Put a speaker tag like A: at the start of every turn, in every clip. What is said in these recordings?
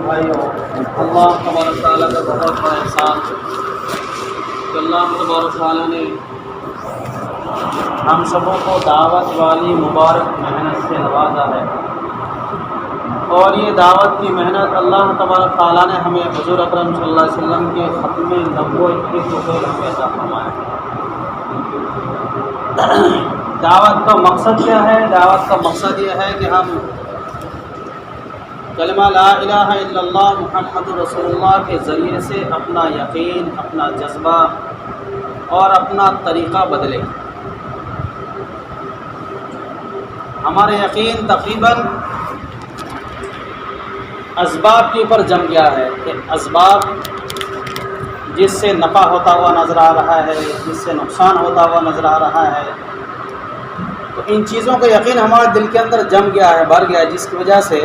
A: بھائیوں، اللہ تبارک تعالیٰ کا بہت بڑا احسان کہ اللہ تبارک تعالیٰ نے ہم سبوں کو دعوت والی مبارک محنت سے نوازا ہے، اور یہ دعوت کی محنت اللہ تبارک تعالیٰ نے ہمیں حضور اکرم صلی اللہ علیہ وسلم کے ختم نبوت کے ذریعے ہمیں عطا فرمایا ہے۔ دعوت کا مقصد کیا ہے؟ دعوت کا مقصد یہ ہے کہ ہم کلمہ لا الہ الا اللہ محمد رسول اللہ کے ذریعے سے اپنا یقین، اپنا جذبہ اور اپنا طریقہ بدلیں۔ ہمارے یقین تقریباً اسباب کے اوپر جم گیا ہے کہ اسباب جس سے نفع ہوتا ہوا نظر آ رہا ہے، جس سے نقصان ہوتا ہوا نظر آ رہا ہے، تو ان چیزوں کا یقین ہمارے دل کے اندر جم گیا ہے، بھر گیا ہے، جس کی وجہ سے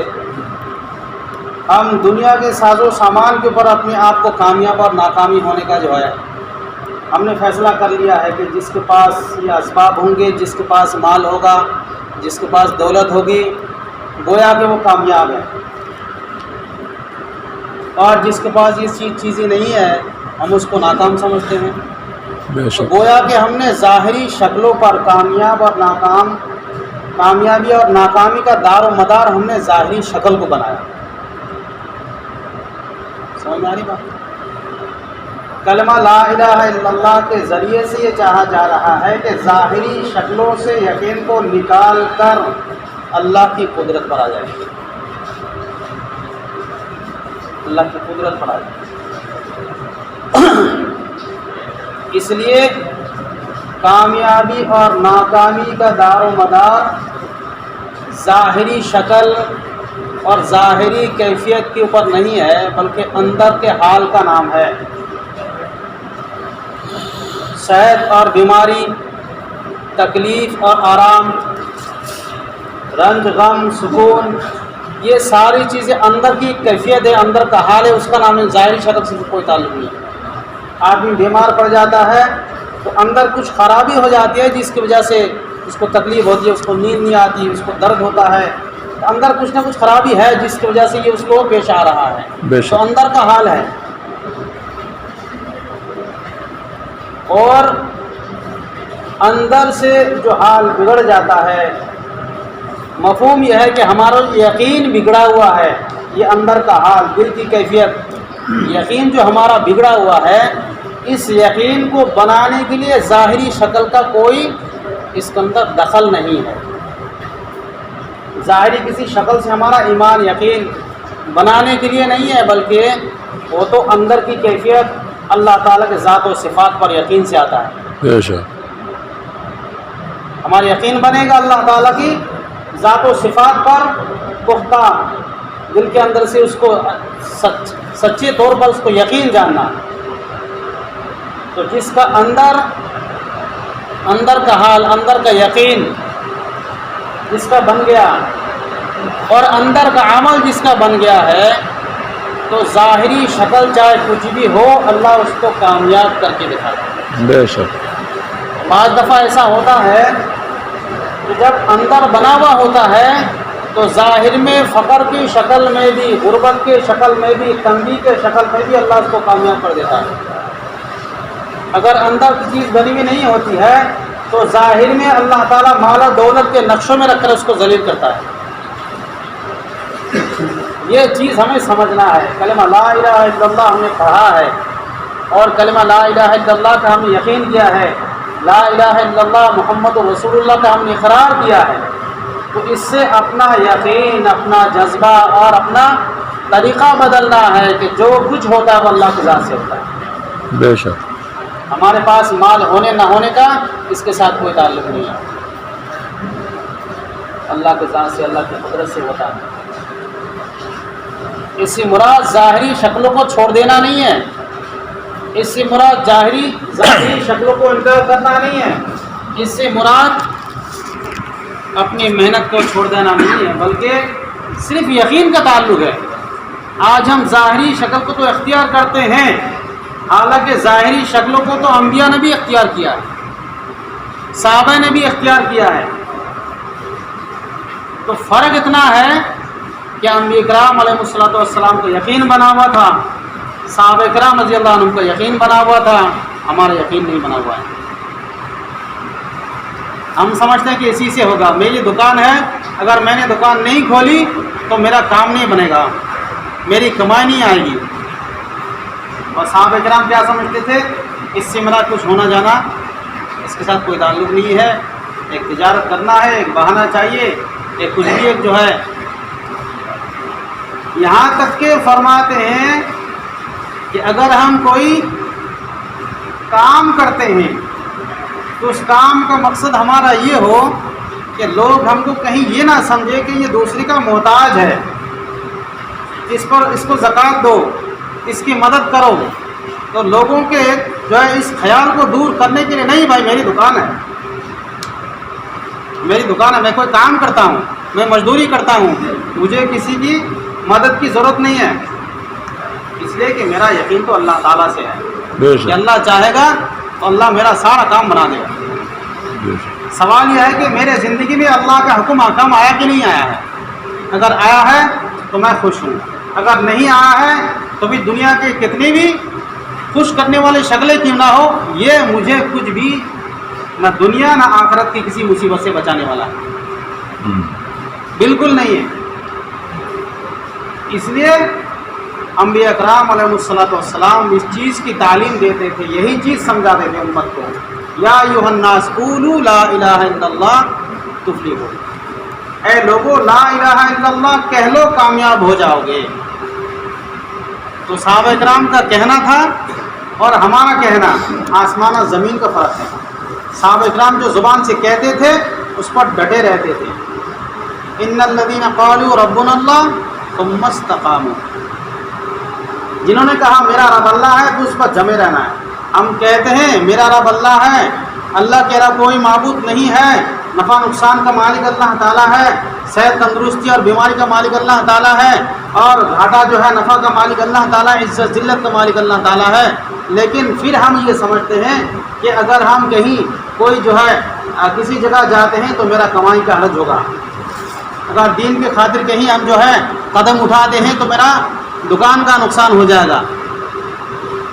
A: ہم دنیا کے ساز و سامان کے اوپر اپنے آپ کو کامیاب اور ناکامی ہونے کا جو ہے ہم نے فیصلہ کر لیا ہے کہ جس کے پاس یہ اسباب ہوں گے، جس کے پاس مال ہوگا، جس کے پاس دولت ہوگی، گویا کہ وہ کامیاب ہے، اور جس کے پاس یہ چیزیں نہیں ہے ہم اس کو ناکام سمجھتے ہیں۔ تو گویا کہ ہم نے ظاہری شکلوں پر کامیابی اور ناکامی کا دار و مدار ہم نے ظاہری شکل کو بنایا۔ سمجھ میں آ رہی بات؟ کلمہ لا الہ الا اللہ کے ذریعے سے یہ چاہا جا رہا ہے کہ ظاہری شکلوں سے یقین کو نکال کر اللہ کی قدرت پر آ جائے، اللہ کی قدرت پر آ جائے۔ اس لیے کامیابی اور ناکامی کا دار و مدار ظاہری شکل اور ظاہری کیفیت کے اوپر نہیں ہے، بلکہ اندر کے حال کا نام ہے۔ صحت اور بیماری، تکلیف اور آرام، رنج غم سکون، یہ ساری چیزیں اندر کی کیفیت ہے، اندر کا حال ہے، اس کا نام ہے۔ ظاہری شکل سے کوئی تعلق نہیں ہے۔ آدمی بیمار پڑ جاتا ہے تو اندر کچھ خرابی ہو جاتی ہے جس کی وجہ سے اس کو تکلیف ہوتی ہے، اس کو نیند نہیں آتی، اس کو درد ہوتا ہے، اندر کچھ نہ کچھ خرابی ہے جس کی وجہ سے یہ اس کو پیش آ رہا ہے، تو اندر کا حال ہے۔ اور اندر سے جو حال بگڑ جاتا ہے، مفہوم یہ ہے کہ ہمارا یقین بگڑا ہوا ہے، یہ اندر کا حال، دل کی کیفیت، یقین جو ہمارا بگڑا ہوا ہے، اس یقین کو بنانے کے لیے ظاہری شکل کا کوئی اس کے اندر دخل نہیں ہے۔ ظاہری کسی شکل سے ہمارا ایمان یقین بنانے کے لیے نہیں ہے، بلکہ وہ تو اندر کی کیفیت اللہ تعالیٰ کے ذات و صفات پر یقین سے آتا ہے۔ ہمارا یقین بنے گا اللہ تعالیٰ کی ذات و صفات پر پختہ، دل کے اندر سے اس کو سچے طور پر اس کو یقین جاننا۔ تو جس کا اندر کا حال، اندر کا یقین جس کا بن گیا اور اندر کا عمل جس کا بن گیا ہے، تو ظاہری شکل چاہے کچھ بھی ہو، اللہ اس کو کامیاب کر کے دکھاتا ہے۔ بے شک بعض دفعہ ایسا ہوتا ہے کہ جب اندر بنا ہوا ہوتا ہے تو ظاہر میں فقر کی شکل میں بھی، غربت کی شکل میں بھی، تنگی کے شکل میں بھی اللہ اس کو کامیاب کر دیتا ہے۔ اگر اندر کی چیز بنی ہوئی نہیں ہوتی ہے تو ظاہر میں اللہ تعالیٰ مال و دولت کے نقشوں میں رکھ کر اس کو ذلیل کرتا ہے۔ یہ چیز ہمیں سمجھنا ہے۔ کلمہ لا الہ الا اللہ ہم نے پڑھا ہے، اور کلمہ لا الہ الا اللہ کا ہم نے یقین کیا ہے، لا الہ الا اللہ محمد رسول اللہ کا ہم نے اقرار کیا ہے، تو اس سے اپنا یقین، اپنا جذبہ اور اپنا طریقہ بدلنا ہے کہ جو کچھ ہوتا ہے وہ اللہ کی ذات سے ہوتا ہے۔ بے شک ہمارے پاس مال ہونے نہ ہونے کا اس کے ساتھ کوئی تعلق نہیں ہے، اللہ کے ذات سے، اللہ کی قدرت سے ہوتا ہے۔ اس سے مراد ظاہری شکلوں کو چھوڑ دینا نہیں ہے، اس سے مراد ظاہری شکلوں کو انکار کرنا نہیں ہے، اس سے مراد اپنی محنت کو چھوڑ دینا نہیں ہے، بلکہ صرف یقین کا تعلق ہے۔ آج ہم ظاہری شکل کو تو اختیار کرتے ہیں، حالانکہ ظاہری شکلوں کو تو انبیاء نے بھی اختیار کیا ہے، صحابہ نے بھی اختیار کیا ہے۔ تو فرق اتنا ہے کہ انبیاء کرام علیہ السلام کو یقین بنا ہوا تھا، صحابہ کرام رضی اللہ عنہم کو یقین بنا ہوا تھا، ہمارا یقین نہیں بنا ہوا ہے۔ ہم سمجھتے ہیں کہ اسی سے ہوگا، میری دکان ہے، اگر میں نے دکان نہیں کھولی تو میرا کام نہیں بنے گا، میری کمائی نہیں آئے گی۔ اور صحابہ کرام کیا سمجھتے تھے؟ اس سے میرا کچھ ہونا جانا اس کے ساتھ کوئی تعلق نہیں ہے، ایک تجارت کرنا ہے، ایک بہانہ چاہیے، ایک کچھ بھی ایک جو ہے۔ یہاں تک کہ فرماتے ہیں کہ اگر ہم کوئی کام کرتے ہیں تو اس کام کا مقصد ہمارا یہ ہو کہ لوگ ہم کو کہیں یہ نہ سمجھے کہ یہ دوسرے کا محتاج ہے، اس کو زکوٰۃ دو، اس کی مدد کرو، تو لوگوں کے جو ہے اس خیال کو دور کرنے کے لیے، نہیں بھائی میری دکان ہے، میری دکان ہے، میں کوئی کام کرتا ہوں، میں مزدوری کرتا ہوں، مجھے کسی کی مدد کی ضرورت نہیں ہے، اس لیے کہ میرا یقین تو اللہ تعالیٰ سے ہے کہ اللہ چاہے گا تو اللہ میرا سارا کام بنا دے گا۔ سوال یہ ہے کہ میرے زندگی میں اللہ کا حکم احکام آیا کہ نہیں آیا ہے؟ اگر آیا ہے تو میں خوش ہوں، اگر نہیں آیا ہے تو بھی دنیا کے کتنی بھی خوش کرنے والی شکلیں کیوں نہ ہو، یہ مجھے کچھ بھی نہ دنیا نہ آخرت کی کسی مصیبت سے بچانے والا ہے، بالکل نہیں ہے۔ اس لیے انبیاء کرام علیہ السلام اس چیز کی تعلیم دیتے تھے، یہی چیز سمجھاتے تھے امت کو، یا ایھا الناس قولوا لا الہ الا اللہ تفلحوا، اے لوگو لا الہ الا اللہ کہہ لو کامیاب ہو جاؤ گے۔ تو صحابہ کرام کا کہنا تھا اور ہمارا کہنا آسمان و زمین کا فرق ہے۔ صحابہ کرام جو زبان سے کہتے تھے اس پر ڈٹے رہتے تھے، ان الذین قالوا ربنا اللہ ثم استقاموا، جنہوں نے کہا میرا رب اللہ ہے تو اس پر جمے رہنا ہے۔ ہم کہتے ہیں میرا رب اللہ ہے، اللہ کے علاوہ کوئی معبود نہیں ہے، نفع نقصان کا مالک اللہ تعالیٰ ہے، صحت تندرستی اور بیماری کا مالک اللہ تعالیٰ ہے، اور گھاٹا جو ہے نفع کا مالک اللہ تعالیٰ، عزت ذلت کا مالک اللہ تعالیٰ ہے۔ لیکن پھر ہم یہ سمجھتے ہیں کہ اگر ہم کہیں کوئی جو ہے کسی جگہ جاتے ہیں تو میرا کمائی کا حرج ہوگا، اگر دین کی خاطر کہیں ہم جو ہے قدم اٹھاتے ہیں تو میرا دکان کا نقصان ہو جائے گا۔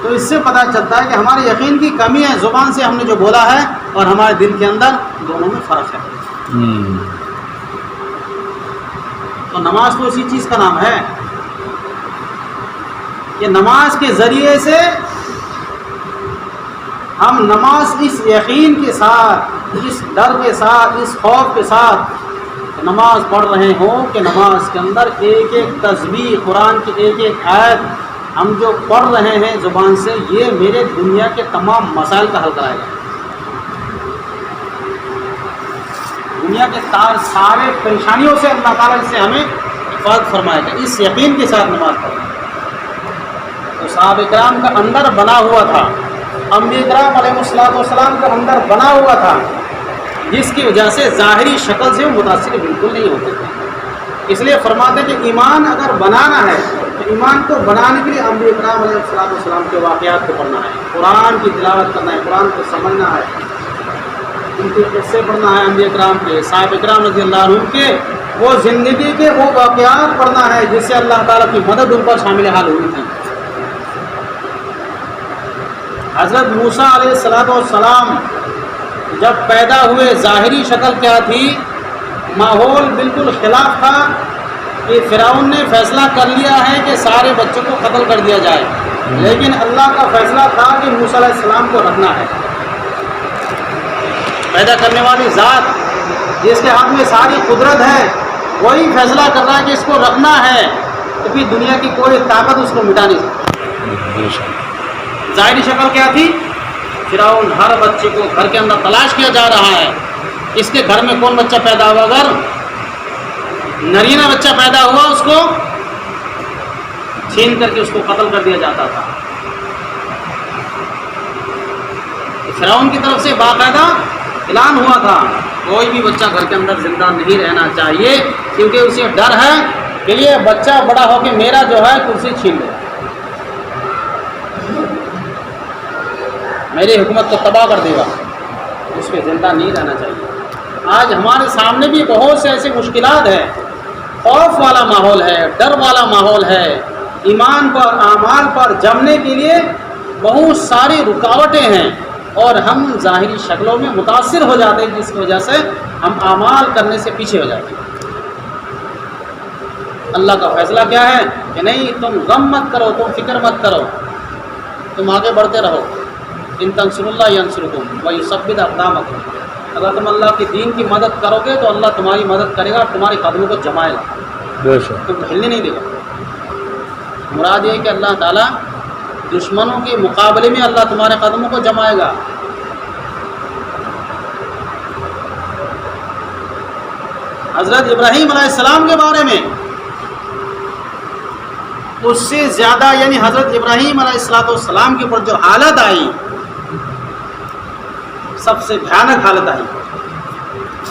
A: تو اس سے پتہ چلتا ہے کہ ہمارے یقین کی کمی ہے، زبان سے ہم نے جو بولا ہے اور ہمارے دل کے اندر دونوں میں فرق ہے۔ تو نماز تو اسی چیز کا نام ہے کہ نماز کے ذریعے سے ہم نماز اس یقین کے ساتھ، اس ڈر کے ساتھ، اس خوف کے ساتھ نماز پڑھ رہے ہوں کہ نماز کے اندر ایک ایک تسبیح، قرآن کی ایک ایک آیت ہم جو پڑھ رہے ہیں زبان سے، یہ میرے دنیا کے تمام مسائل کا حل کرائے گا، دنیا کے سارے پریشانیوں سے اللہ تعالیٰ سے ہمیں حفاظت فرمائے گا، اس یقین کے ساتھ نماز پڑھیں۔ تو صحابہ کرام کا اندر بنا ہوا تھا، انبیاء کرام علیہ السلام کا اندر بنا ہوا تھا، جس کی وجہ سے ظاہری شکل سے وہ متاثر بالکل نہیں ہوتے تھے۔ اس لیے فرماتے ہیں کہ ایمان اگر بنانا ہے تو ایمان کو بنانے کے لیے انبیاء کرام علیہ السلام کے واقعات کو پڑھنا ہے، قرآن کی تلاوت کرنا ہے، قرآن کو سمجھنا ہے، ان کے قصے پڑھنا ہے، انبیاء کرام کے، صحابہ کرام رضی اللہ عنہم کے وہ زندگی کے وہ واقعات پڑھنا ہے جس سے اللہ تعالیٰ کی مدد ان پر شامل حال ہوئی تھی۔ حضرت موسیٰ علیہ السلام جب پیدا ہوئے ظاہری شکل کیا تھی؟ ماحول بالکل خلاف تھا کہ فرعون نے فیصلہ کر لیا ہے کہ سارے بچوں کو قتل کر دیا جائے، لیکن اللہ کا فیصلہ تھا کہ موسیٰ علیہ السلام کو رکھنا ہے۔ پیدا کرنے والی ذات جس کے ہاتھ میں ساری قدرت ہے وہی فیصلہ کر رہا ہے کہ اس کو رکھنا ہے، تو پھر دنیا کی کوئی طاقت اس کو مٹا نہیں سکتی۔ ظاہری شکل کیا تھی؟ فرعون ہر بچے کو گھر کے اندر تلاش کیا جا رہا ہے، اس کے گھر میں کون بچہ پیدا ہوا، اگر نرینہ بچہ پیدا ہوا اس کو چھین کر کے اس کو قتل کر دیا جاتا تھا۔ فرعون کی طرف سے باقاعدہ اعلان ہوا تھا کوئی بھی بچہ گھر کے اندر زندہ نہیں رہنا چاہیے، کیونکہ اسے ڈر ہے کہ یہ بچہ بڑا ہو کے میرا جو ہے کرسی چھین لے، میری حکومت کو تباہ کر دے گا، اس پہ زندہ نہیں رہنا چاہیے۔ آج ہمارے سامنے بھی بہت سے ایسی مشکلات ہیں خوف والا ماحول ہے، ڈر والا ماحول ہے، ایمان پر اعمال پر جمنے کے لیے بہت ساری رکاوٹیں ہیں، اور ہم ظاہری شکلوں میں متاثر ہو جاتے ہیں، جس کی وجہ سے ہم اعمال کرنے سے پیچھے ہو جاتے ہیں۔ اللہ کا فیصلہ کیا ہے کہ نہیں، تم غم مت کرو، تم فکر مت کرو، تم آگے بڑھتے رہو۔ ان تنصر اللہ ینصرکم ویثبت اقدامکم، اگر تم اللہ کے دین کی مدد کرو گے تو اللہ تمہاری مدد کرے گا، تمہارے قدموں کو جمائے گا،
B: بے شک
A: تم ہلنے نہیں دے گا۔ مراد یہ ہے کہ اللہ تعالیٰ دشمنوں کے مقابلے میں اللہ تمہارے قدموں کو جمائے گا۔ حضرت ابراہیم علیہ السلام کے بارے میں اس سے زیادہ، یعنی حضرت ابراہیم علیہ السلام کے اوپر جو حالت آئی، سب سے بھیانک حالت آئی،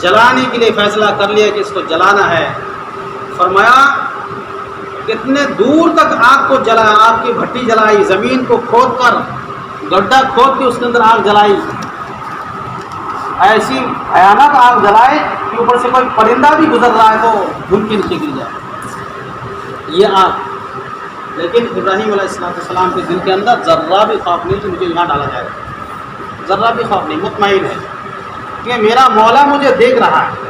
A: جلانے کے لیے فیصلہ کر لیا کہ اس کو جلانا ہے۔ فرمایا کتنے دور تک آگ کو جلا، آگ کی بھٹی جلائی، زمین کو کھود کر گڈھا کھود کے اس کے اندر آگ جلائی، ایسی بھیانک آگ جلائے کہ اوپر سے کوئی پرندہ بھی گزر رہا ہے تو دھن کے نیچے گر جائے، یہ آگ۔ لیکن ابراہیم علیہ السلام کے دل کے اندر ذرہ بھی خوف نہیں کہ مجھے یہاں ڈالا جائے گا، ذرہ بھی خوف نہیں، مطمئن ہے کہ میرا مولا مجھے دیکھ رہا ہے،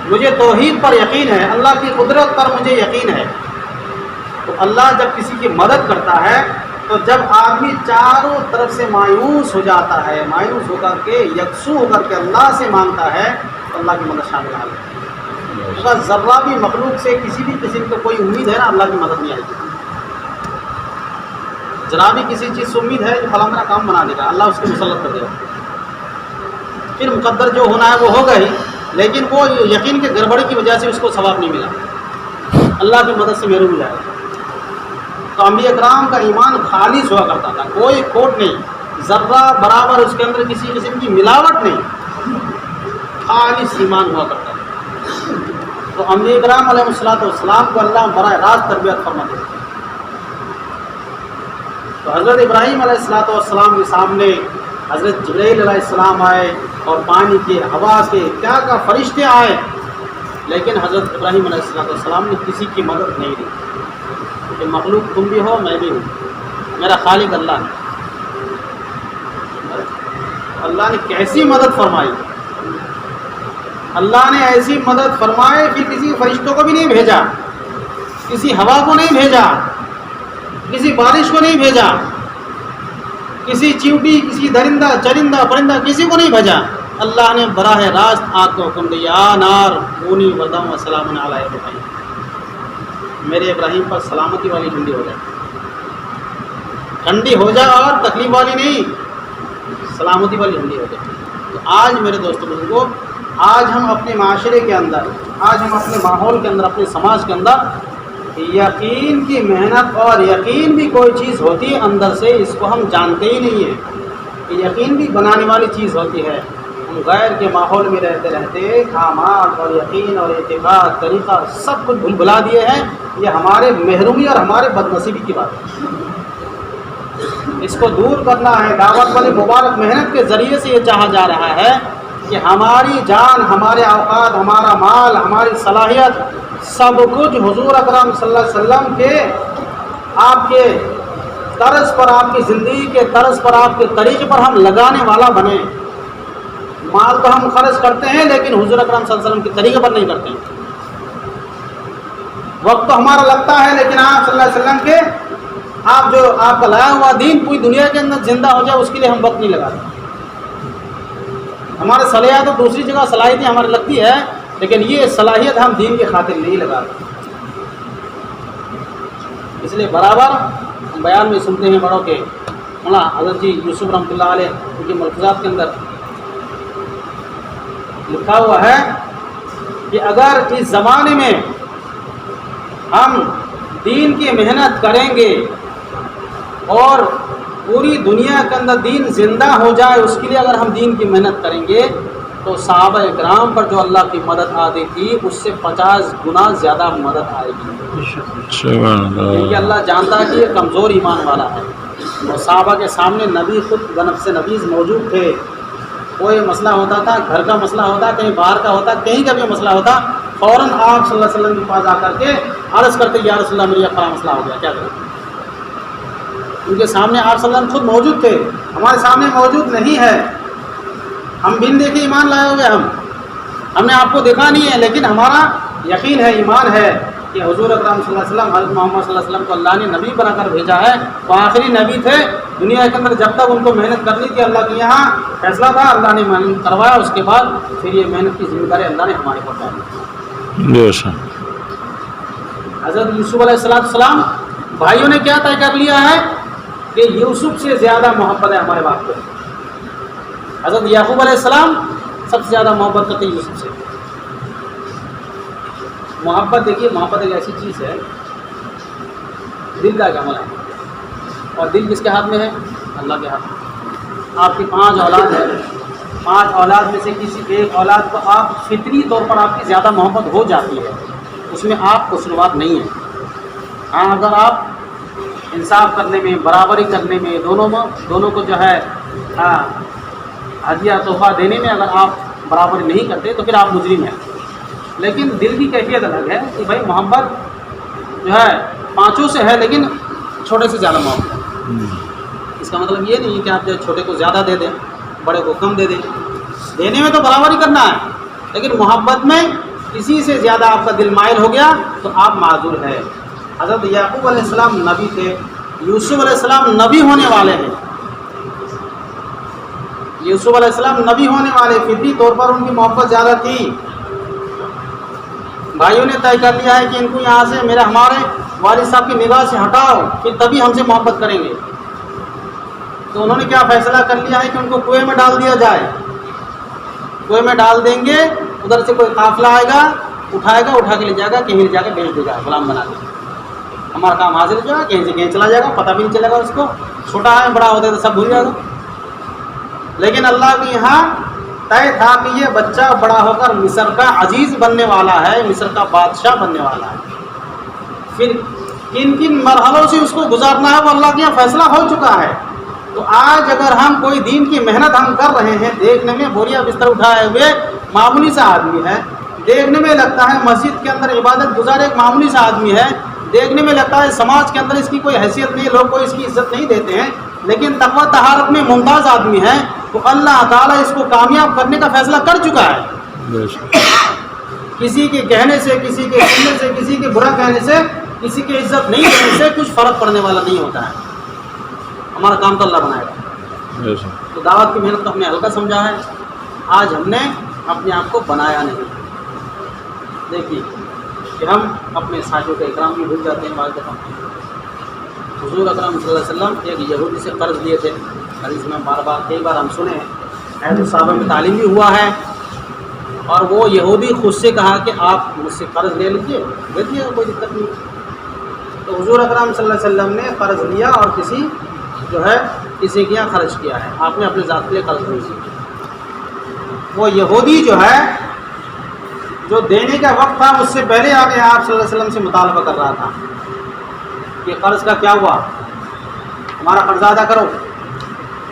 A: مجھے توحید پر یقین ہے، اللہ کی قدرت پر مجھے یقین ہے۔ تو اللہ جب کسی کی مدد کرتا ہے تو جب آدمی چاروں طرف سے مایوس ہو جاتا ہے، مایوس ہو کر کے یکسو ہو کر کے اللہ سے مانگتا ہے تو اللہ کی مدد شامل ہے۔ اگر ذرہ بھی مخلوق سے کسی بھی قسم کو کوئی امید ہے نا، اللہ کی مدد نہیں آئے گی۔ ذرا بھی کسی چیز سے امید ہے کہ فلاں میرا کام بنا دے گا، اللہ اس کو مسلط کر دے گا، پھر مقدر جو ہونا ہے وہ ہوگا ہی، لیکن وہ یقین کے گڑبڑی کی وجہ سے اس کو ثواب نہیں ملا، اللہ کی مدد سے محروم ہو جائے گا۔ تو انبیاء کرام کا ایمان خالص ہوا کرتا تھا، کوئی کھوٹ نہیں، ذرہ برابر اس کے اندر کسی قسم کی ملاوٹ نہیں، خالص ایمان ہوا کرتا تھا۔ تو انبیاء کرام علیہ السلام کو اللہ براہ راست تربیت فرماتے تھے۔ تو حضرت ابراہیم علیہ السلام کے سامنے حضرت جبرائیل علیہ السلام آئے، اور پانی کے، ہوا کے، کیا کیا فرشتے آئے، لیکن حضرت ابراہیم علیہ السلام نے کسی کی مدد نہیں دی کہ مخلوق تم بھی ہو میں بھی ہوں، میرا خالق اللہ ہے۔ اللہ نے کیسی مدد فرمائی، اللہ نے ایسی مدد فرمائی کہ کسی فرشتوں کو بھی نہیں بھیجا، کسی ہوا کو نہیں بھیجا، کسی بارش کو نہیں بھیجا، کسی چیوٹی، کسی درندہ چرندہ پرندہ کسی کو نہیں بھیجا، اللہ نے براہ راست آگ کو حکم دیا، نار کونی بردم و سلام علی ابراہیم، میرے ابراہیم پر سلامتی والی ٹھنڈی ہو جائے، ٹھنڈی ہو جائے اور تکلیف والی نہیں، سلامتی والی ٹھنڈی ہو جائے۔ تو آج میرے دوستوں بزرگوں، آج ہم اپنے معاشرے کے اندر، آج ہم اپنے ماحول کے اندر، اپنے سماج کے اندر یقین کی محنت، اور یقین بھی کوئی چیز ہوتی ہے اندر سے، اس کو ہم جانتے ہی نہیں ہیں کہ یقین بھی بنانے والی چیز ہوتی ہے۔ ہم غیر کے ماحول میں رہتے رہتے اعمال اور یقین اور اعتقاد، طریقہ سب کچھ بھلا دیے ہیں۔ یہ ہمارے محرومی اور ہمارے بد نصیبی کی بات ہے، اس کو دور کرنا ہے۔ دعوت والی مبارک محنت کے ذریعے سے یہ چاہا جا رہا ہے کہ ہماری جان، ہمارے اوقات، ہمارا مال، ہماری صلاحیت، سب کچھ حضور اکرم صلی اللہ علیہ وسلم کے، آپ کے طرز پر، آپ کی زندگی کے طرز پر، آپ کے طریقے پر ہم لگانے والا بنے۔ مال تو ہم خرچ کرتے ہیں لیکن حضور اکرم صلی اللہ علیہ وسلم کے طریقے پر نہیں کرتے ہیں۔ وقت تو ہمارا لگتا ہے لیکن آپ صلی اللہ علیہ وسلم کے، آپ جو آپ کا لایا ہوا دین پوری دنیا کے اندر زندہ ہو جائے، اس کے لیے ہم وقت نہیں لگاتے۔ ہمارے صلاحیت تو دوسری جگہ صلاحیتیں ہماری لگتی ہے، لیکن یہ صلاحیت ہم دین کی خاطر نہیں لگاتے۔ اس لیے برابر ہم بیان میں سنتے ہیں بڑوں کے، مولانا حضرت جی یوسف رحمۃ اللہ علیہ ان کے ملفوظات کے اندر لکھا ہوا ہے کہ اگر اس زمانے میں ہم دین کی محنت کریں گے اور پوری دنیا کے اندر دین زندہ ہو جائے، اس کے لیے اگر ہم دین کی محنت کریں گے تو صحابہ اکرام پر جو اللہ کی مدد آتی تھی اس سے 50 گنا زیادہ مدد آئے گی، کیونکہ اللہ جانتا ہے کہ یہ کمزور ایمان والا ہے۔ اور صحابہ کے سامنے نبی خود بنفس نبیذ موجود تھے، کوئی مسئلہ ہوتا تھا، گھر کا مسئلہ ہوتا، کہیں باہر کا ہوتا، کہیں کا بھی مسئلہ ہوتا، فوراً آپ صلی اللہ علیہ وسلم کے پاس آ کر کے عرض کرتے یا رسول اللہ میری یہ فلاں مسئلہ ہو گیا، کیا کریں؟ ان کے سامنے آپ صلی اللہ علیہ وسلم خود موجود تھے، ہمارے سامنے موجود نہیں ہے، ہم بن دیکھے ایمان لائے ہوئے، ہم نے آپ کو دیکھا نہیں ہے، لیکن ہمارا یقین ہے، ایمان ہے کہ حضور اکرم صلی اللہ علیہ وسلم، حضرت محمد صلی اللہ علیہ وسلم کو اللہ نے نبی بنا کر بھیجا ہے، وہ آخری نبی تھے دنیا کے اندر، جب تک ان کو محنت کرنی تھی اللہ کے یہاں فیصلہ تھا، اللہ نے محنت کروایا، اس کے بعد پھر یہ محنت کی ذمہ داری اللہ نے ہمارے پر ڈالی۔ حضرت یوسف علیہ السلام بھائیوں نے کیا طے کر لیا ہے کہ یوسف سے زیادہ محبت ہے ہمارے باپ کو، حضرت یعقوب علیہ السلام سب سے زیادہ محبت کرتے یوسف سے۔ محبت دیکھیے، محبت ایک ایسی چیز ہے، دل کا ایک عمل ہے، اور دل کس کے ہاتھ میں ہے؟ اللہ کے ہاتھ میں۔ آپ کی 5 اولاد ہے، 5 اولاد میں سے کسی ایک اولاد کو آپ فطری طور پر آپ کی زیادہ محبت ہو جاتی ہے، اس میں آپ قصوروار نہیں ہیں۔ ہاں اگر آپ انصاف کرنے میں، برابری کرنے میں، دونوں کو جو ہے ہدیہ تحفہ دینے میں اگر آپ برابری نہیں کرتے تو پھر آپ مجرم ہیں۔ لیکن دل کی کیفیت الگ ہے کہ بھائی محبت جو ہے 5 سے ہے، لیکن چھوٹے سے زیادہ محبت ہے۔ اس کا مطلب یہ نہیں کہ آپ جو چھوٹے کو زیادہ دے دیں، بڑے کو کم دے دیں، دینے میں تو برابری کرنا ہے، لیکن محبت میں کسی سے زیادہ آپ کا دل مائل ہو گیا تو آپ معذور ہے۔ حضرت یعقوب علیہ السلام نبی تھے، یوسف علیہ السلام نبی ہونے والے ہیں، یوسف علیہ السلام نبی ہونے والے، فطری طور پر ان کی محبت زیادہ تھی۔ بھائیوں نے طے کر لیا ہے کہ ان کو یہاں سے ہمارے والد صاحب کی نگاہ سے ہٹاؤ، پھر تبھی ہم سے محبت کریں گے۔ تو انہوں نے کیا فیصلہ کر لیا ہے کہ ان کو کنویں میں ڈال دیا جائے، کنویں میں ڈال دیں گے، ادھر سے کوئی قافلہ آئے گا، اٹھائے گا، اٹھا کے لے جائے گا، کہیں لے جا کے بیچ دے گا، غلام بنا کے، ہمارا کام حاصل ہو جائے گا، کہیں سے کہیں چلا جائے گا، پتہ بھی نہیں چلے گا اس کو، چھوٹا ہے بڑا ہوتا ہے تو سب بھول جائے گا۔ لیکن اللہ کے یہاں طے تھا کہ یہ بچہ بڑا ہو کر مصر کا عزیز بننے والا ہے، مصر کا بادشاہ بننے والا ہے۔ پھر کن کن مرحلوں سے اس کو گزارنا ہے وہ اللہ کے یہاں فیصلہ ہو چکا ہے۔ تو آج اگر ہم کوئی دین کی محنت ہم کر رہے ہیں، دیکھنے میں بوریا بستر اٹھائے ہوئے معمولی سا آدمی ہے، دیکھنے میں لگتا ہے مسجد کے اندر عبادت گزار ایک معمولی سا آدمی ہے، دیکھنے میں لگتا ہے سماج کے اندر اس کی کوئی حیثیت نہیں، لوگ کوئی اس کی عزت نہیں دیتے ہیں، لیکن تقویٰ طہارت میں ممتاز آدمی ہے، تو اللہ تعالیٰ اس کو کامیاب کرنے کا فیصلہ کر چکا ہے۔ کسی کے کہنے سے، کسی کے سننے سے، کسی کے برا کہنے سے، کسی کی عزت نہیں کرنے سے کچھ فرق پڑنے والا نہیں ہوتا ہے، ہمارا کام تو اللہ بنائے گا۔ تو دعوت کی محنت کو ہم نے ہلکا سمجھا ہے، آج ہم نے اپنے آپ کو بنایا نہیں۔ دیکھیے کہ ہم اپنے ساتھیوں کا اکرام بھی بھول جاتے ہیں بعض دفعہ۔ حضور اکرم صلی اللہ علیہ وسلم ایک یہودی سے قرض لیے تھے، حدیث میں کئی بار ہم سنے ہیں، اہل صحابہ میں تعلیم بھی ہوا ہے، اور وہ یہودی خود سے کہا کہ آپ مجھ سے قرض لے لیجیے، دے دیجیے، کوئی دقت نہیں۔ تو حضور اکرم صلی اللہ علیہ وسلم نے قرض لیا اور کسی کے یہاں خرچ کیا ہے، آپ نے اپنے ذات کے لیے قرض نہیں لیا۔ وہ یہودی جو ہے، جو دینے کا وقت تھا اس سے پہلے آ کے آپ صلی اللہ علیہ وسلم سے مطالبہ کر رہا تھا کہ قرض کا کیا ہوا، ہمارا قرض ادا کرو،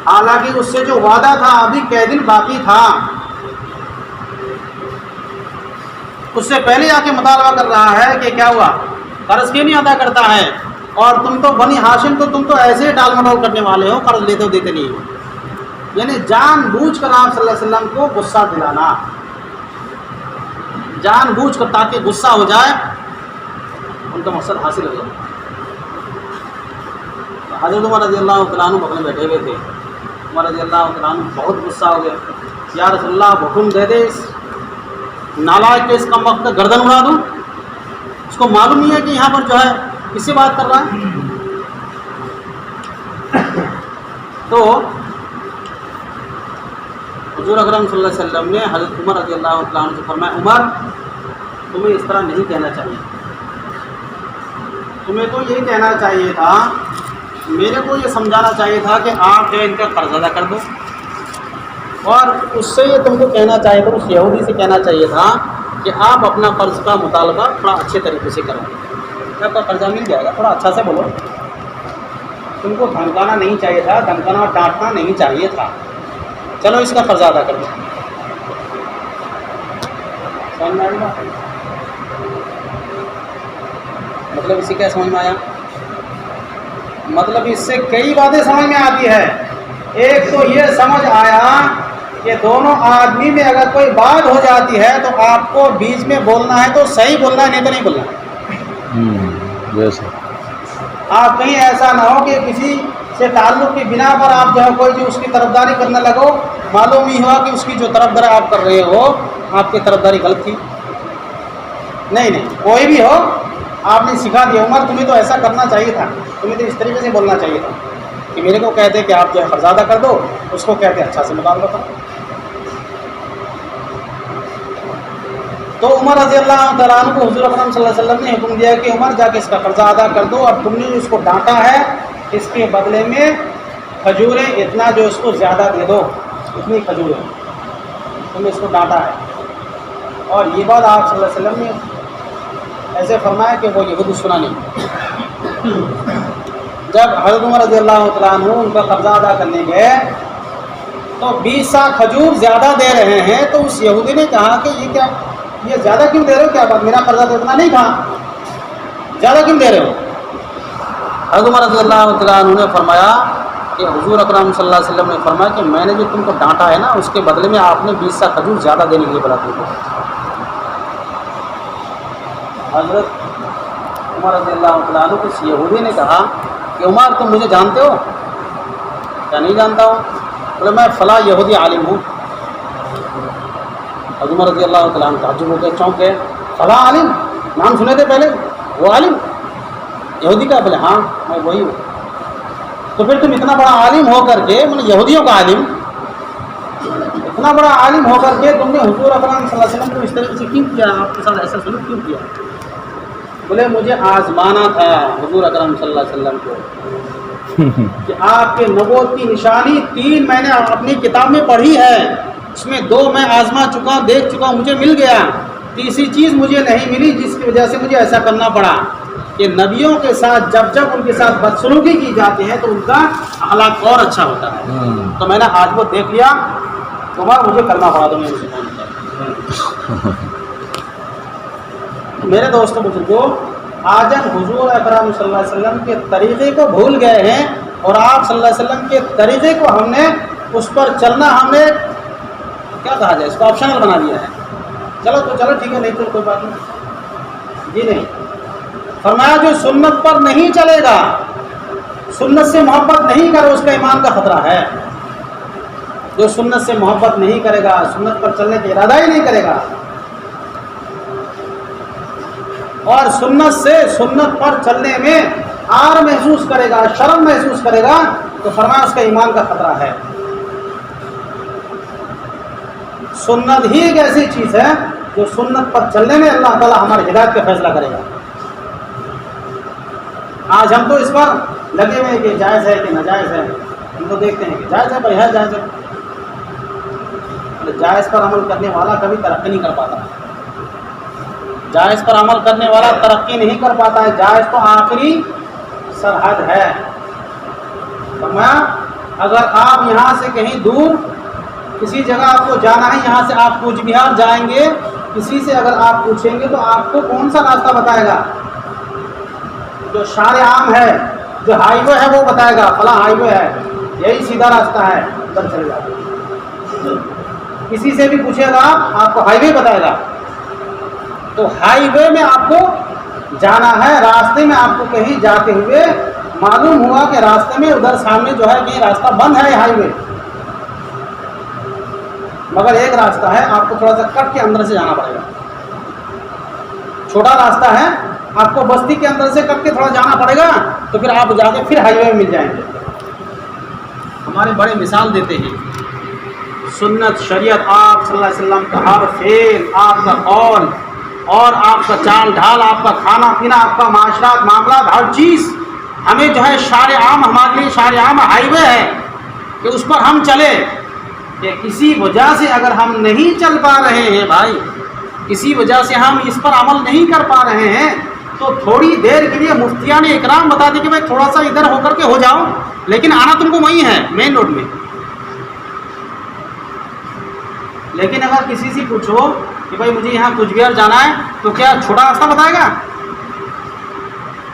A: حالانکہ اس سے جو وعدہ تھا ابھی کئی دن باقی تھا، اس سے پہلے آ کے مطالبہ کر رہا ہے کہ کیا ہوا، قرض کیوں نہیں ادا کرتا ہے، اور تم تو بنی ہاشم تو تم تو ایسے ڈال مڈول کرنے والے ہو، قرض لیتے ہو دیتے نہیں ہو۔ یعنی جان بوجھ کر آپ صلی اللہ علیہ وسلم کو غصہ دلانا، جان بوجھ کر تاکہ غصہ ہو جائے، ان کا مقصد حاصل ہو جائے۔ حضرت عمر رضی اللہ تعالیٰ عنہ بغل میں بیٹھے ہوئے تھے، عمر رضی اللہ تعالیٰ عنہ بہت غصہ ہو گیا، یا رسول اللہ حکم دے دے اس نالائق کے اس کم وقت گردن اڑا دوں، اس کو معلوم نہیں ہے کہ یہاں پر جو ہے کس سے بات کر رہا ہے۔ تو حضور اکرم صلی اللہ علیہ وسلم نے حضرت عمر رضی اللہ تعالیٰ عنہ سے فرمایا، عمر تمہیں اس طرح نہیں کہنا چاہیے، تمہیں تو یہ کہنا چاہیے تھا، میرے کو یہ سمجھانا چاہیے تھا کہ آپ جو ان کا قرض ادا کر دو، اور اس سے یہ تم کو کہنا چاہیے تھا، اس یہودی سے کہنا چاہیے تھا کہ آپ اپنا قرض کا مطالبہ تھوڑا اچھے طریقے سے کرو، آپ کا قرضہ مل جائے گا، تھوڑا اچھا سے بولو، تم کو دھمکانا نہیں چاہیے تھا، دھمکانا اور ڈانٹنا نہیں چاہیے تھا، چلو اس کا قرضہ ادا کر دو۔ مطلب اسی کیا سمجھ میں آیا؟ مطلب اس سے کئی باتیں سمجھ میں آتی ہے. ایک تو یہ سمجھ آیا کہ دونوں آدمی میں اگر کوئی بات ہو جاتی ہے تو آپ کو بیچ میں بولنا ہے تو صحیح بولنا ہے، نہیں تو نہیں بولنا. آپ کہیں ایسا نہ ہو کہ کسی سے تعلق کی بنا پر آپ جو ہے کوئی جو اس کی طرفداری کرنے لگو، معلوم ہی ہوا کہ اس کی جو طرفداری آپ کر رہے ہو آپ کی طرفداری غلط تھی. نہیں، کوئی بھی ہو آپ نے سکھا دیا عمر تمہیں تو ایسا کرنا چاہیے تھا، تمہیں تو اس طریقے سے بولنا چاہیے تھا کہ میرے کو کہتے کہ آپ جو ہے قرض ادا کر دو، اس کو کہتے اچھا سے مطالبہ کرو. تو عمر رضی اللہ تعالیٰ عنہ کو حضور اکرم صلی اللہ علیہ وسلم نے حکم دیا کہ عمر جا کے اس کا قرضہ ادا کر دو، اور تم نے اس کو ڈانٹا ہے اس کے بدلے میں کھجوریں اتنا جو اس کو زیادہ دے دو، اتنی کھجوریں تم نے اس کو ڈانٹا ہے. اور یہ بات آپ صلی اللہ علیہ وسلم نے ایسے فرمایا کہ وہ یہود سنا نہیں. جب حضرت عمر رضی اللہ تعالیٰ عنہ ان کا قرضہ ادا کرنے گئے تو 20 سا کھجور زیادہ دے رہے ہیں، تو اس یہودی نے کہا کہ یہ کیا، یہ زیادہ کیوں دے رہے ہو، کیا بات، میرا قرضہ تو اتنا نہیں تھا، زیادہ کیوں دے رہے ہو؟ حضرت عمر رضی اللہ تعالیٰ عنہ نے فرمایا کہ حضور اکرم صلی اللہ علیہ وسلم نے فرمایا کہ میں نے جو تم کو ڈانٹا ہے نا اس کے بدلے میں آپ نے 20 سا کھجور زیادہ دینے کے لیے بولا تم کو. حضرت عمر رضی اللہ تعالیٰ عنہ کو یہودی نے کہا کہ عمر تم مجھے جانتے ہو؟ کیا نہیں جانتا ہوں؟ بولے میں فلاں یہودی عالم ہوں. حضرت عمر رضی اللہ تعالیٰ عنہ تعجب ہو گئے، چونک گئے. فلاں عالم نام سنے تھے پہلے، وہ عالم یہودی کا؟ بولے ہاں میں وہی ہوں. تو پھر تم اتنا بڑا عالم ہو کر کے، مطلب یہودیوں کا عالم، اتنا بڑا عالم ہو کر کے تم نے حضور اکرم صلی اللہ علیہ وسلم کو اس طریقے سے کیوں کیا، آپ کے ساتھ ایسا سلوک کیوں کیا؟ بولے مجھے آزمانا تھا حضور اکرم صلی اللہ علیہ وسلم کو کہ آپ کے نبوت کی نشانی 3 میں نے اپنی کتاب میں پڑھی ہے، اس میں 2 میں آزما چکا، دیکھ چکا، مجھے مل گیا، تیسری چیز مجھے نہیں ملی، جس کی وجہ سے مجھے ایسا کرنا پڑا کہ نبیوں کے ساتھ جب ان کے ساتھ بدسلوکی کی جاتی ہے تو ان کا اخلاق اور اچھا ہوتا ہے. تو میں نے آج وہ دیکھ لیا، تمہارا مجھے کرنا پڑا، تو میں اسے کون. میرے دوستوں بزرگوں، آج ہم حضور اکرم صلی اللہ علیہ وسلم کے طریقے کو بھول گئے ہیں، اور آپ صلی اللہ علیہ وسلم کے طریقے کو ہم نے اس پر چلنا، ہم نے کیا کہا جائے اس کو آپشنل بنا دیا ہے. چلو ٹھیک ہے، نہیں تو کوئی بات نہیں جی نہیں. فرمایا جو سنت پر نہیں چلے گا، سنت سے محبت نہیں کرے، اس کا ایمان کا خطرہ ہے. جو سنت سے محبت نہیں کرے گا، سنت پر چلنے کا ارادہ ہی نہیں کرے گا، اور سنت پر چلنے میں آر محسوس کرے گا، شرم محسوس کرے گا، تو فرمایا اس کا ایمان کا خطرہ ہے. سنت ہی ایک ایسی چیز ہے جو سنت پر چلنے میں اللہ تعالیٰ ہماری ہدایت کا فیصلہ کرے گا. آج ہم تو اس پر لگے ہوئے ہیں کہ جائز ہے کہ ناجائز ہے. ہم تو دیکھتے ہیں کہ جائز ہے، بھائی ہے جائز ہے. جائز پر عمل کرنے والا کبھی ترقی نہیں کر پاتا. جائز پر عمل کرنے والا ترقی نہیں کر پاتا ہے. جائز تو آخری سرحد ہے. فرمایا اگر آپ یہاں سے کہیں دور کسی جگہ آپ کو جانا ہے، یہاں سے آپ کوچ بہار جائیں گے، کسی سے اگر آپ پوچھیں گے تو آپ کو کون سا راستہ بتائے گا؟ جو شارع عام ہے، جو ہائی وے ہے وہ بتائے گا، فلاں ہائی وے ہے، یہی سیدھا راستہ ہے، ادھر چلے جاؤ. کسی سے بھی پوچھے گا آپ کو ہائی وے بتائے گا. تو ہائی وے میں آپ کو جانا ہے، راستے میں آپ کو کہیں جاتے ہوئے معلوم ہوا کہ راستے میں ادھر سامنے جو ہے کہ راستہ بند ہے، ہائی وے، مگر ایک راستہ ہے، آپ کو تھوڑا سا کٹ کے اندر سے جانا پڑے گا. چھوٹا راستہ ہے، آپ کو بستی کے اندر سے کٹ کے تھوڑا جانا پڑے گا، تو پھر آپ جا کے پھر ہائی وے میں مل جائیں گے. ہمارے بڑے مثال دیتے ہیں. سنت شریعت آپ صلی اللہ علیہ وسلم کا ہر فعل، آپ کا قول اور آپ کا چال ڈھال، آپ کا کھانا پینا، آپ کا معاشرات معاملات، ہر چیز ہمیں جو ہے شارع عام، ہمارے لیے شارع عام ہائی وے ہے کہ اس پر ہم چلے. کہ کسی وجہ سے اگر ہم نہیں چل پا رہے ہیں بھائی، کسی وجہ سے ہم اس پر عمل نہیں کر پا رہے ہیں، تو تھوڑی دیر کے لیے مفتیان اکرام بتا دیں کہ بھائی تھوڑا سا ادھر ہو کر کے ہو جاؤ، لیکن آنا تم کو وہیں ہے مین روڈ میں. لیکن اگر کسی سے پوچھو کہ بھائی مجھے یہاں کچھ بہار جانا ہے، تو کیا چھوٹا راستہ بتائے گا؟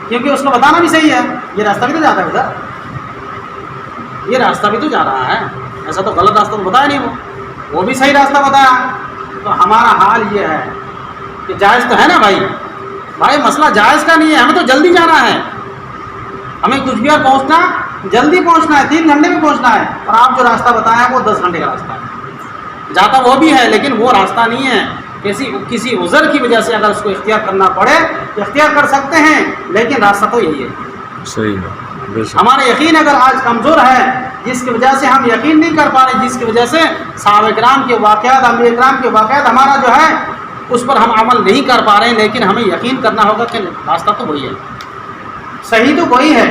A: کیونکہ اس کو بتانا بھی صحیح ہے، یہ راستہ بھی تو جاتا ہے ادھر، یہ راستہ بھی تو جا رہا ہے، ایسا تو غلط راستہ تو بتایا نہیں، وہ بھی صحیح راستہ بتایا۔ تو ہمارا حال یہ ہے کہ جائز تو ہے نا بھائی مسئلہ جائز کا نہیں ہے، ہمیں تو جلدی جانا ہے، ہمیں کچھ بھی اور پہنچنا جلدی پہنچنا ہے، 3 گھنٹے میں پہنچنا ہے، اور آپ جو راستہ بتایا وہ 10 گھنٹے کا راستہ ہے، جاتا وہ بھی ہے لیکن وہ راستہ نہیں ہے۔ کسی عذر کی وجہ سے اگر اس کو اختیار کرنا پڑے اختیار کر سکتے ہیں، لیکن راستہ تو یہی ہے۔
B: صحیح ہے، بے شک۔
A: ہمارا یقین اگر آج کمزور ہے، جس کی وجہ سے ہم یقین نہیں کر پا رہے، جس کی وجہ سے صحابہ کرام کے واقعات، انبیاء کرام کے واقعات ہمارا جو ہے اس پر ہم عمل نہیں کر پا رہے ہیں، لیکن ہمیں یقین کرنا ہوگا کہ راستہ تو وہی ہے، صحیح تو وہی ہے،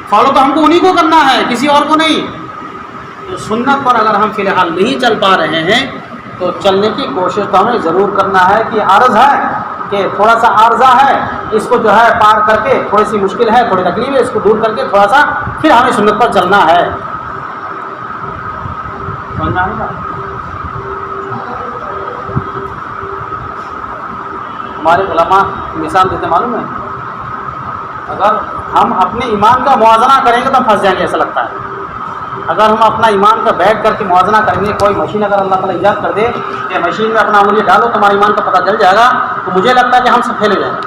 A: فالو تو ہم کو انہی کو کرنا ہے، کسی اور کو نہیں۔ تو سنت پر اگر ہم فی الحال نہیں چل پا رہے ہیں تو چلنے کی کوشش تو ہمیں ضرور کرنا ہے، کہ عارض ہے، کہ تھوڑا سا عارضہ ہے، اس کو جو ہے پار کر کے، تھوڑی سی مشکل ہے، تھوڑی تکلیف ہے، اس کو دور کر کے تھوڑا سا پھر ہمیں سنت پر چلنا ہے۔ سمجھ میں آئے گا؟ ہمارے علماء مثال دیتے معلوم ہے، اگر ہم اپنے ایمان کا موازنہ کریں گے تو ہم پھنس جائیں گے، ایسا لگتا ہے۔ اگر ہم اپنا ایمان کا بیٹھ کر کے موازنہ کریں گے، کوئی مشین اگر اللہ تعالیٰ ایجاد کر دے کہ مشین میں اپنا انگلی ڈالو تمہارے ایمان کا پتہ چل جائے گا، تو مجھے لگتا ہے کہ ہم سب پھیلے جائیں گے۔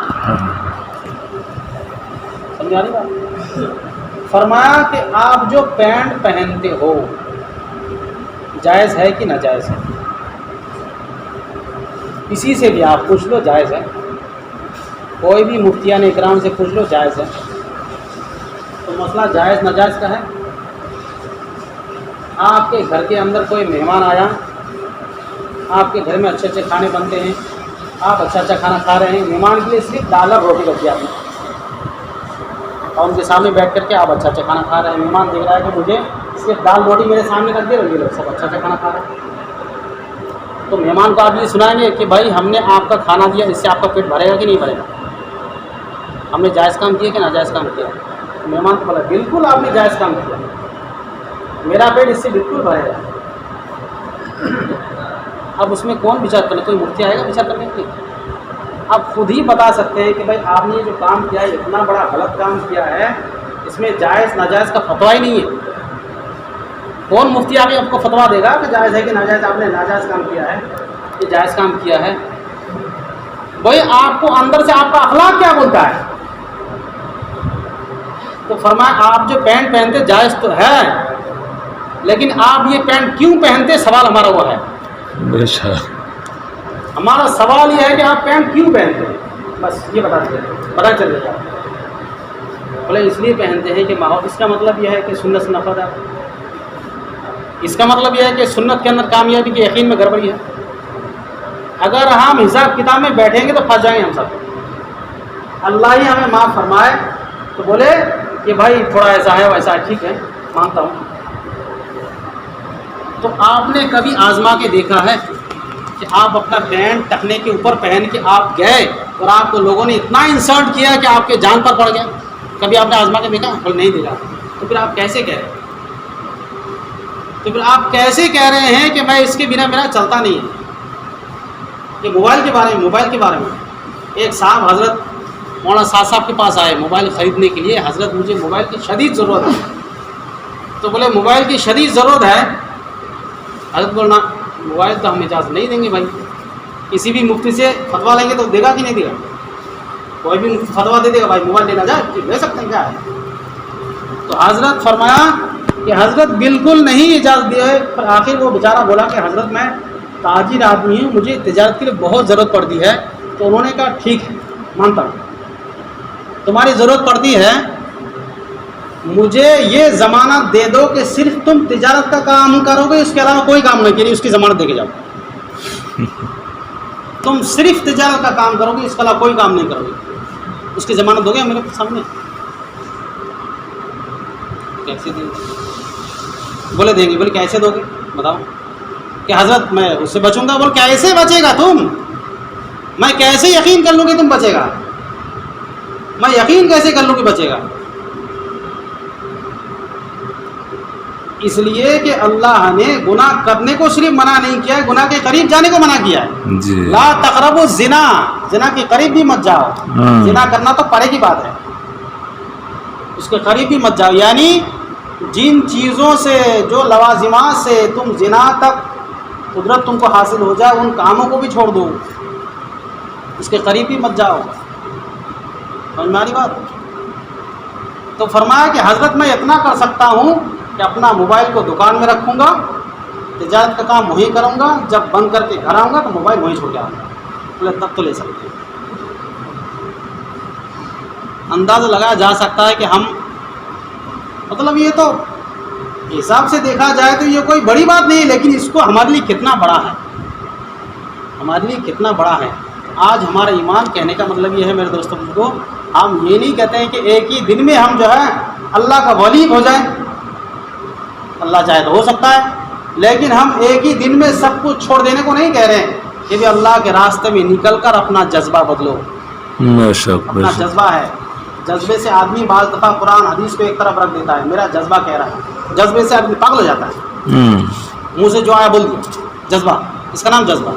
A: سمجھا رہی بات؟ فرمایا کہ آپ جو پینٹ پہنتے ہو جائز ہے کہ ناجائز ہے؟ کسی سے بھی آپ پوچھ لو جائز ہے، کوئی بھی مفتیان اکرام سے پوچھ لو جائز ہے۔ تو مسئلہ جائز ناجائز کا ہے۔ آپ کے گھر کے اندر کوئی مہمان آیا، آپ کے گھر میں اچھے اچھے کھانے بنتے ہیں، آپ اچھا اچھا کھانا کھا رہے ہیں، مہمان کے لیے صرف دال اور روٹی رکھ دیا آپ نے، اور ان کے سامنے بیٹھ کر کے آپ اچھا اچھا کھانا کھا رہے ہیں، مہمان دیکھ رہا ہے کہ مجھے صرف دال روٹی میرے سامنے رکھ دے، یہ لوگ سب اچھا اچھا کھانا کھا رہے ہیں۔ تو مہمان کو آپ یہ سنائیں گے کہ بھائی ہم نے آپ کا کھانا دیا، اس سے آپ کا پیٹ بھرے گا کہ نہیں بھرے گا؟ ہم نے جائز کام کیا کہ ناجائز کام کیا؟ مہمان کو بولا بالکل آپ نے جائز کام کیا، میرا پیٹ اس سے بالکل بھرے گا۔ اب اس میں کون بچار کرے؟ کوئی مفتی آئے گا بچار کرنے کے لیے؟ آپ خود ہی بتا سکتے ہیں کہ بھائی آپ نے یہ جو کام کیا ہے اتنا بڑا غلط کام کیا ہے، اس میں جائز ناجائز کا فتویٰ ہی نہیں ہے۔ کون مفتی آگے آپ کو فتویٰ دے گا کہ جائز ہے کہ ناجائز؟ آپ نے ناجائز کام کیا ہے کہ جائز کام کیا ہے؟ بھائی آپ کو اندر سے آپ کا اخلاق کیا بولتا ہے؟ تو فرمایا آپ جو پینٹ پہنتے جائز تو ہے، لیکن آپ یہ پینٹ کیوں پہنتے؟ سوال ہمارا وہ ہے۔
B: بے شک۔
A: ہمارا سوال یہ ہے کہ آپ پینٹ کیوں پہنتے ہیں، بس یہ پتہ چل جائے گا۔ بولے اس لیے پہنتے ہیں کہ ماحول، اس کا مطلب یہ ہے کہ سنت سے نفرت ہے، اس کا مطلب یہ ہے کہ سنت کے اندر کامیابی کے یقین میں گڑبڑی ہے۔ اگر ہم حساب کتاب میں بیٹھیں گے تو پھنس جائیں گے ہم سب، اللہ ہی ہمیں معاف فرمائے۔ تو بولے کہ بھائی تھوڑا ایسا ہے ویسا ہے، ٹھیک ہے مانتا ہوں۔ تو آپ نے کبھی آزما کے دیکھا ہے کہ آپ اپنا پینٹ ٹکنے کے اوپر پہن کے آپ گئے اور آپ کو لوگوں نے اتنا انسلٹ کیا کہ آپ کے جان پر پڑ گیا؟ کبھی آپ نے آزما کے دیکھا؟ بول نہیں دیکھا۔ تو پھر آپ کیسے کہہ رہے ہیں؟ تو پھر آپ کیسے کہہ رہے ہیں کہ میں اس کے بنا میرا چلتا نہیں ہے؟ کہ موبائل کے بارے میں ایک صاحب حضرت مولانا صاحب کے پاس آئے موبائل خریدنے کے لیے، حضرت مجھے موبائل کی شدید ضرورت ہے۔ تو بولے موبائل کی شدید ضرورت ہے؟ حضرت بولنا موبائل تو ہم اجازت نہیں دیں گے بھائی، کسی بھی مفتی سے فتویٰ لیں گے تو دے گا کہ نہیں دے گا؟ کوئی بھی مفتی فتویٰ دے گا بھائی موبائل لینا جائے لے سکتے ہیں، کیا ہے؟ تو حضرت فرمایا کہ حضرت بالکل نہیں اجازت دی ہے۔ پر آخر وہ بیچارہ بولا کہ حضرت میں تاجر آدمی ہوں، مجھے تجارت کے لیے بہت ضرورت پڑتی ہے۔ تو انہوں نے کہا ٹھیک ہے مانتا ہوں، تمہاری ضرورت پڑتی ہے، مجھے یہ ضمانت دے دو کہ صرف تم تجارت کا کام کرو گے، اس کے علاوہ کوئی کام نہیں کرے، اس کی ضمانت دے کے جاؤ۔ تم صرف تجارت کا کام کرو گے، اس کے علاوہ کوئی کام نہیں کرو گے، اس کی ضمانت دو گے میرے سامنے؟ کیسے دیں گے؟ بولے دیں گے۔ بولے کیسے دو گے بتاؤ؟ کہ حضرت میں اس سے بچوں گا۔ بول کیسے بچے گا تم؟ میں کیسے یقین کر لوں کہ تم بچے گا؟ میں یقین کیسے کر لوں کہ بچے گا؟ اس لیے کہ اللہ نے گناہ کرنے کو صرف منع نہیں کیا ہے، گناہ کے قریب جانے کو منع کیا ہے.
B: جی
A: لا تقربوا الزنا، زنا کے قریب بھی مت جاؤ. زنا کرنا تو پرے کی بات ہے، اس کے قریب بھی مت جاؤ. یعنی جن چیزوں سے، جو لوازمات سے تم زنا تک قدرت تم کو حاصل ہو جائے، ان کاموں کو بھی چھوڑ دو، اس کے قریب بھی مت جاؤ. سمجھ میں آ رہی بات؟ تو فرمایا کہ حضرت میں اتنا کر سکتا ہوں کہ اپنا موبائل کو دکان میں رکھوں گا، تجارت کا کام وہیں کروں گا، جب بند کر کے گھر آؤں گا تو موبائل وہیں چھوڑ کے آؤں گا. بولے تب تو لے سکتے ہیں. اندازہ لگایا جا سکتا ہے کہ ہم، مطلب یہ تو حساب سے دیکھا جائے تو یہ کوئی بڑی بات نہیں ہے، لیکن اس کو ہمارے لیے کتنا بڑا ہے، ہمارے لیے کتنا بڑا ہے. آج ہمارا ایمان، کہنے کا مطلب یہ ہے میرے دوستوں کو، ہم یہ نہیں کہتے ہیں کہ ایک ہی دن میں ہم جو ہے اللہ کا ولی ہو جائیں. اللہ چاہے تو ہو سکتا ہے، لیکن ہم ایک ہی دن میں سب کچھ چھوڑ دینے کو نہیں کہہ رہے ہیں کہ بھی اللہ کے راستے میں نکل کر اپنا جذبہ بدلو. اپنا جذبہ ہے، جذبے سے آدمی بعض دفعہ قرآن حدیث کو ایک طرف رکھ دیتا ہے. میرا جذبہ کہہ رہا ہے، جذبے سے آدمی پاگل ہو جاتا ہے، منہ سے جو آیا بول دیا. جذبہ، اس کا نام جذبہ.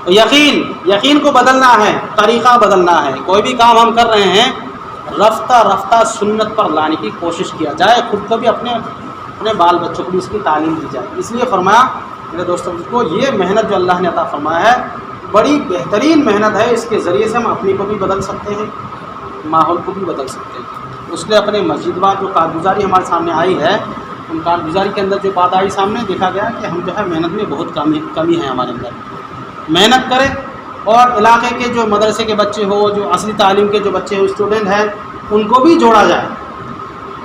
A: یقین کو بدلنا ہے، طریقہ بدلنا ہے. کوئی بھی کام ہم کر رہے ہیں، رفتہ رفتہ سنت پر لانے کی کوشش کیا جائے، خود کو بھی اپنے بال بچوں کو بھی اس کی تعلیم دی جائے. اس لیے فرمایا میرے دوستوں کو، یہ محنت جو اللہ نے عطا فرمایا ہے بڑی بہترین محنت ہے. اس کے ذریعے سے ہم اپنی کو بھی بدل سکتے ہیں، ماحول کو بھی بدل سکتے ہیں. اس لیے اپنے مسجد بار جو کارگزاری ہمارے سامنے آئی ہے، ان کارگزاری کے اندر جو بات آئی سامنے، دیکھا گیا کہ ہم جو ہے محنت میں بہت کمی ہے ہمارے اندر. محنت کریں، اور علاقے کے جو مدرسے کے بچے ہو، جو اصلی تعلیم کے جو بچے ہو، اسٹوڈنٹ ہیں، ان کو بھی جوڑا جائے.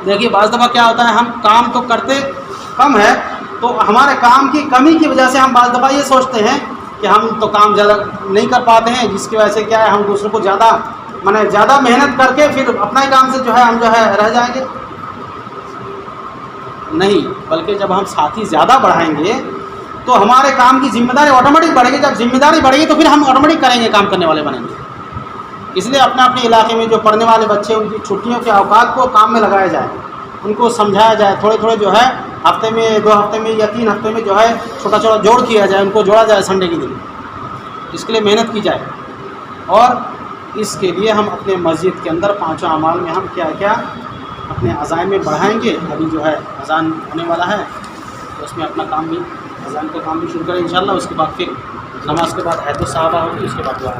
A: دیکھیے بعض دفعہ کیا ہوتا ہے، ہم کام تو کرتے کم ہے، تو ہمارے کام کی کمی کی وجہ سے ہم بعض دفعہ یہ سوچتے ہیں کہ ہم تو کام زیادہ نہیں کر پاتے ہیں، جس کی وجہ سے کیا ہے ہم دوسروں کو زیادہ محنت کر کے پھر اپنا ہی کام سے جو ہے ہم جو ہے رہ جائیں گے. نہیں، بلکہ جب ہم ساتھی زیادہ بڑھائیں گے تو ہمارے کام کی ذمہ داری آٹومیٹک بڑھے گی. جب ذمہ داری بڑھے گی تو پھر ہم آٹومیٹک کریں گے، کام کرنے والے بنیں گے. اس لیے اپنے علاقے میں جو پڑھنے والے بچے، ان کی چھٹیوں کے اوقات کو کام میں لگایا جائے، ان کو سمجھایا جائے. تھوڑے جو ہے ہفتے میں، 2 ہفتے میں یا 3 ہفتے میں جو ہے چھوٹا جوڑ کیا جائے، ان کو جوڑا جائے سنڈے کے دن. اس کے لیے محنت کی جائے. اور اس کے لیے ہم اپنے مسجد کے اندر 5 اعمال میں ہم کیا اپنے اذان میں بڑھائیں گے. ابھی جو ہے اذان ہونے والا ہے، تو اس میں اپنا کام بھی، اذان کا کام بھی شروع کریں انشاءاللہ. اس کے بعد پھر نماز کے بعد حیات الصحابہ ہوگی، اس کے بعد دعا.